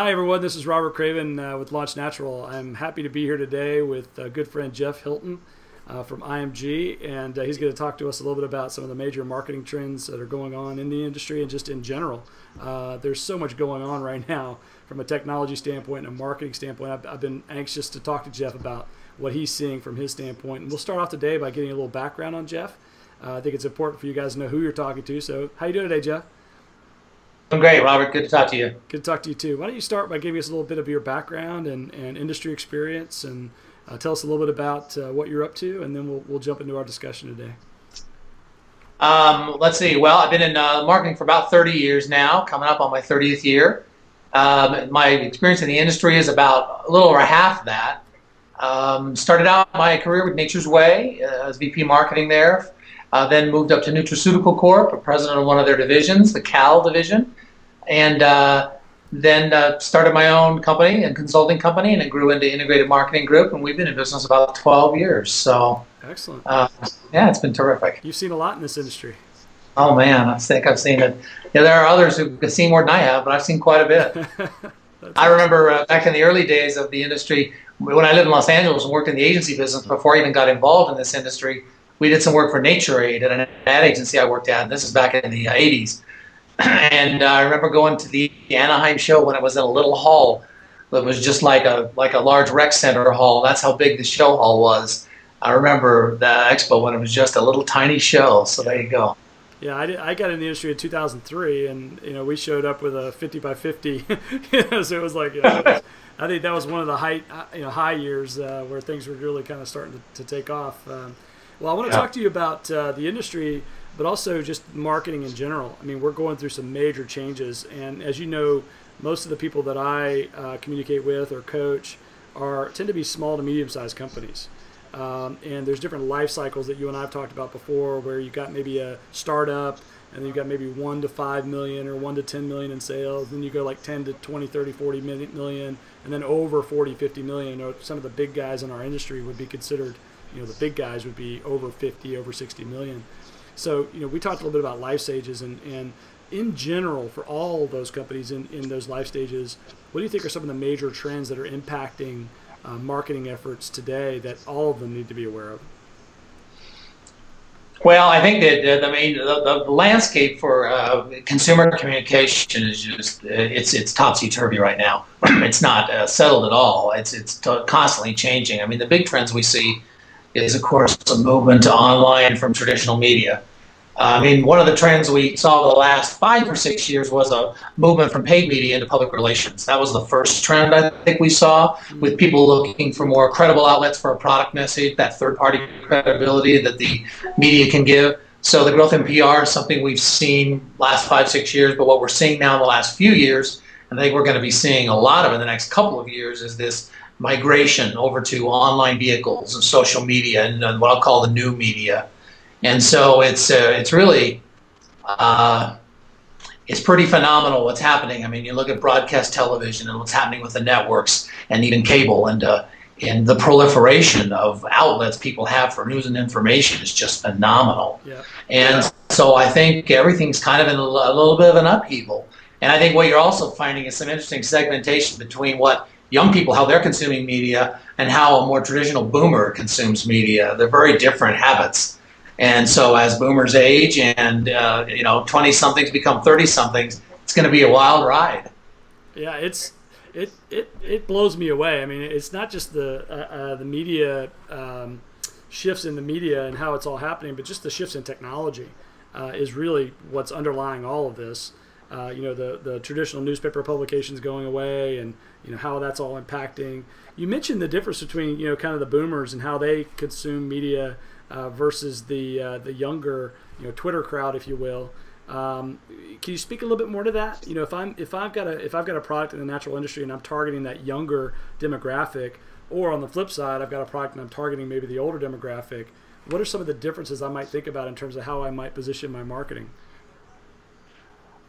Hi, everyone. This is Robert Craven with Launch Natural. I'm happy to be here today with a good friend Jeff Hilton from IMG, and he's going to talk to us a little bit about some of the major marketing trends that are going on in the industry and just in general. There's so much going on right now from a technology standpoint and a marketing standpoint. I've been anxious to talk to Jeff about what he's seeing from his standpoint. And we'll start off today by getting a little background on Jeff. I think it's important for you guys to know who you're talking to. So how you doing today, Jeff? I'm great, Robert. Good to talk to you. Good to talk to you too. Why don't you start by giving us a little bit of your background and industry experience, and tell us a little bit about what you're up to, and then we'll jump into our discussion today. Let's see. Well, I've been in marketing for about 30 years now, coming up on my 30th year. My experience in the industry is about a little over half that. Started out my career with Nature's Way as VP marketing there. Then moved up to Nutraceutical Corp, president of one of their divisions, the Cal division, and then started my own company and consulting company, and it grew into Integrated Marketing Group, and we've been in business about 12 years. So, excellent. Yeah, it's been terrific. You've seen a lot in this industry. Oh man, I think I've seen it. Yeah, there are others who have seen more than I have, but I've seen quite a bit. I remember back in the early days of the industry, when I lived in Los Angeles and worked in the agency business before I even got involved in this industry. We did some work for Nature Aid at an ad agency I worked at, and this is back in the 80s. And I remember going to the Anaheim show when it was in a little hall that was just like a large rec center hall. That's how big the show hall was. I remember the expo when it was just a little tiny show, so there you go. Yeah, I got in the industry in 2003, and we showed up with a 50 by 50. So it was like, I think that was one of the high years where things were really kind of starting to take off. Well, I want to talk to you about the industry, but also just marketing in general. I mean, we're going through some major changes, and as you know, most of the people that I communicate with or coach tend to be small to medium-sized companies. And there's different life cycles that you and I have talked about before, where you've got maybe a startup, and then you've got maybe 1 to 5 million or 1 to 10 million in sales. Then you go like 10 to 20, 30, 40 million, and then over 40, 50 million. You know, some of the big guys in our industry would be considered, the big guys would be over 50, over 60 million. So, we talked a little bit about life stages, and in general, for all of those companies in those life stages, what do you think are some of the major trends that are impacting marketing efforts today that all of them need to be aware of? Well, I think that the landscape for consumer communication is just it's topsy-turvy right now. It's not settled at all. It's constantly changing. I mean, the big trends we see is, of course, a movement to online from traditional media. I mean, one of the trends we saw the last 5 or 6 years was a movement from paid media into public relations. That was the first trend I think we saw, with people looking for more credible outlets for a product message, that third-party credibility that the media can give. So the growth in PR is something we've seen last 5, 6 years, but what we're seeing now in the last few years, and I think we're going to be seeing a lot of in the next couple of years, is this migration over to online vehicles and social media and what I'll call the new media. And so it's really it's pretty phenomenal what's happening. I mean, you look at broadcast television and what's happening with the networks and even cable, and the proliferation of outlets people have for news and information is just phenomenal. Yeah. And so I think everything's kind of in a little bit of an upheaval. And I think what you're also finding is some interesting segmentation between what young people, how they're consuming media, and how a more traditional boomer consumes media. They're very different habits. And so as boomers age and 20-somethings become 30-somethings, it's going to be a wild ride. Yeah, it blows me away. I mean, it's not just the media shifts in the media and how it's all happening, but just the shifts in technology is really what's underlying all of this. The traditional newspaper publications going away, and how that's all impacting. You mentioned the difference between kind of the boomers and how they consume media versus the younger Twitter crowd, if you will. Can you speak a little bit more to that? If I've got a product in the natural industry and I'm targeting that younger demographic, or on the flip side, I've got a product and I'm targeting maybe the older demographic, what are some of the differences I might think about in terms of how I might position my marketing?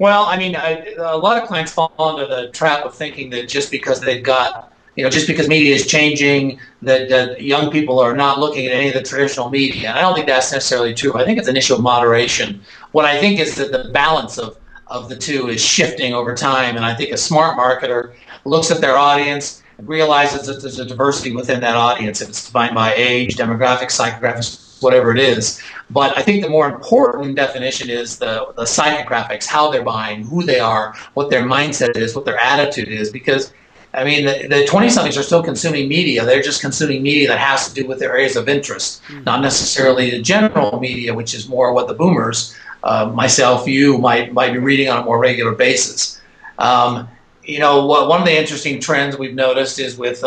Well, I mean, a lot of clients fall into the trap of thinking that just because they've got, just because media is changing, that young people are not looking at any of the traditional media. And I don't think that's necessarily true. I think it's an issue of moderation. What I think is that the balance of the two is shifting over time. And I think a smart marketer looks at their audience, and realizes that there's a diversity within that audience, if it's defined by age, demographics, psychographics, whatever it is. But I think the more important definition is the psychographics, how they're buying, who they are, what their mindset is, what their attitude is. Because, I mean, the 20-somethings are still consuming media. They're just consuming media that has to do with their areas of interest, not necessarily the general media, which is more what the boomers, myself, you, might be reading on a more regular basis. You know, one of the interesting trends we've noticed is with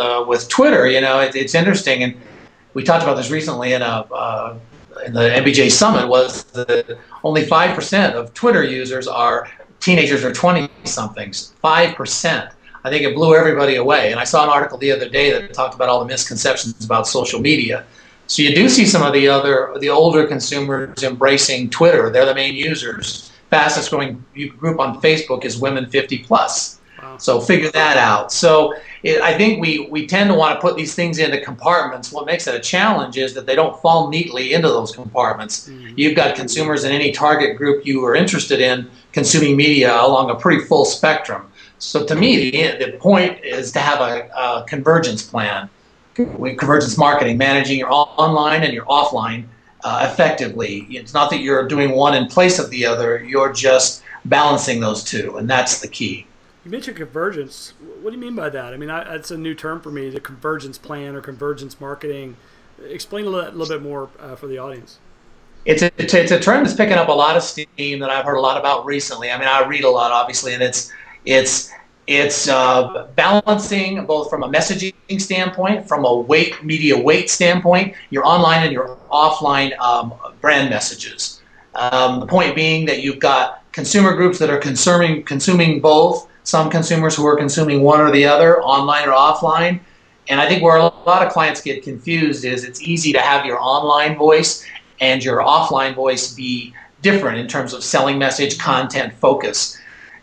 Twitter. You know, it's interesting, and we talked about this recently in the MBJ Summit, was that only 5% of Twitter users are teenagers or 20-somethings. 5%. I think it blew everybody away. And I saw an article the other day that talked about all the misconceptions about social media. So you do see some of the older consumers embracing Twitter. They're the main users. Fastest growing group on Facebook is women 50 plus. Wow. So figure that out. So I think we tend to want to put these things into compartments. What makes it a challenge is that they don't fall neatly into those compartments. Mm-hmm. You've got consumers in any target group you are interested in consuming media along a pretty full spectrum. So to me, the point is to have a convergence plan, convergence marketing, managing your online and your offline effectively. It's not that you're doing one in place of the other, you're just balancing those two, and that's the key. You mentioned convergence. What do you mean by that? I mean, that's a new term for me, the convergence plan or convergence marketing. Explain a little bit more for the audience. It's a term that's picking up a lot of steam that I've heard a lot about recently. I mean, I read a lot, obviously, and it's balancing both from a messaging standpoint, from a media weight standpoint, your online and your offline brand messages. The point being that you've got consumer groups that are consuming both, some consumers who are consuming one or the other, online or offline. And I think where a lot of clients get confused is it's easy to have your online voice and your offline voice be different in terms of selling message, content, focus.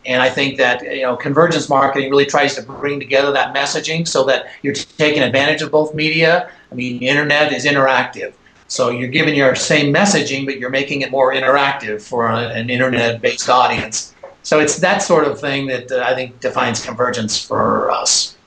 And I think that, you know, convergence marketing really tries to bring together that messaging so that you're taking advantage of both media. I mean, the internet is interactive. So you're giving your same messaging, but you're making it more interactive for an internet-based audience. So it's that sort of thing that I think defines convergence for us.